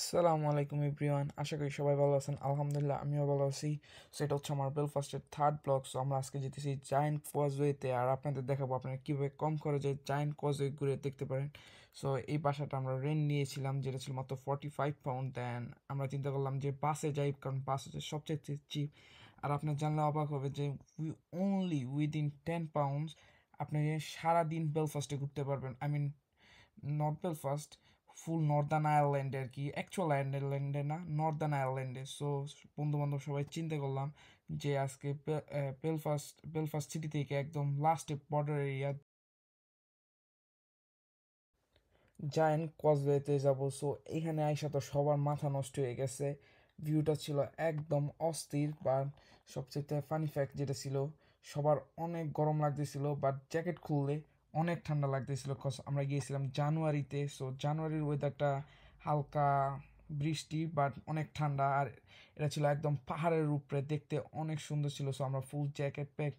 আসসালামু আলাইকুম এভরিওয়ান, আশা করি সবাই ভালো আছেন। আলহামদুলিল্লাহ আমিও ভালো আছি। সো এটা হচ্ছে আমার বেলফাস্টের থার্ড ব্লগ। সো আমরা আজকে যেতেছি জায়েন্ট কজওয়েতে, আর আপনাদের দেখাবো আপনারা কীভাবে কম খরচে জায়েন্ট কজওয়ে ঘুরে দেখতে পারেন। সো এই বাসাটা আমরা রেন্ট নিয়েছিলাম, যেটা ছিল মাত্র £45। দেন আমরা চিন্তা করলাম যে বাসে যাই, কারণ বাস হচ্ছে সবচেয়ে চিপ। আর আপনার জানলে অবাক হবে যে অনলি উইদিন £10 আপনি সারাদিন বেলফাস্টে ঘুরতে পারবেন। I mean north Belfast, full Northern আয়ারল্যান্ডে আর কি, অ্যাকচুয়াল আয়ারল্যান্ডে না, নর্দার্ন আয়ারল্যান্ডে। সো বন্ধু বান্ধব সবাই চিন্তা করলাম যে আজকে বেলফাস্ট সিটি থেকে একদম লাস্টে বর্ডার এরিয়া জায়েন্ট কজওয়েতে যাব। সো এখানে আইসা তো সবার মাথা নষ্ট হয়ে গেছে। ভিউটা ছিল একদম অস্থির। বা সবচেয়ে ফানি ফ্যাক্ট যেটা ছিল, সবার অনেক গরম লাগতেছিল, বাট জ্যাকেট খুললে অনেক ঠান্ডা লাগতেছিল, কজ আমরা গিয়েছিলাম জানুয়ারিতে। সো জানুয়ারির ওয়েদারটা হালকা বৃষ্টি, বাট অনেক ঠান্ডা। আর এটা ছিল একদম পাহাড়ের উপরে, দেখতে অনেক সুন্দর ছিল। সো আমরা ফুল জ্যাকেট প্যাক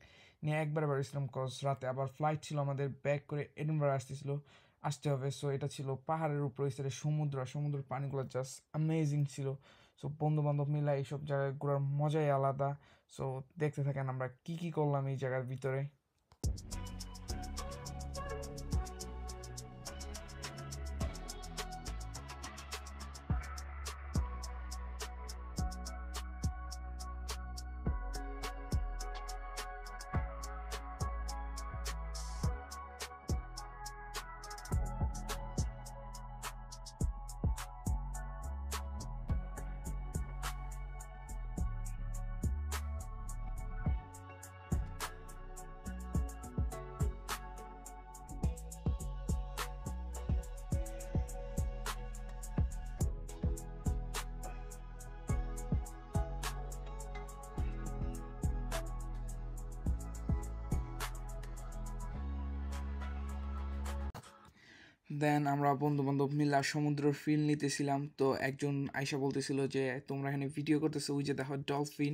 নিয়ে একবারে বেরিয়েছিলাম, কজ রাতে আবার ফ্লাইট ছিল আমাদের, ব্যাক করে এডিনবরা আসতে হবে। সো এটা ছিল পাহাড়ের উপরে, ওই সাইডে সমুদ্রের পানিগুলো জাস্ট অ্যামেজিং ছিল। সো বন্ধু বান্ধব মিলে এইসব জায়গায় ঘোরার মজাই আলাদা। সো দেখতে থাকেন আমরা কি কি করলাম এই জায়গার ভিতরে। দেন আমরা বন্ধু বান্ধব মিলে সমুদ্রের ফিল নিতেছিলাম। তো একজন আয়সা বলতেছিল যে তোমরা এখানে ভিডিও করতেছো, ওই যে দেখো ডলফিন।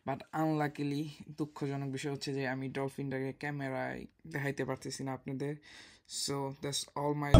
বাট আনলাকিলি দুঃখজনক বিষয় হচ্ছে যে আমি ডলফিনটাকে ক্যামেরায় দেখাইতে পারতেছি না আপনাদের। So that's all my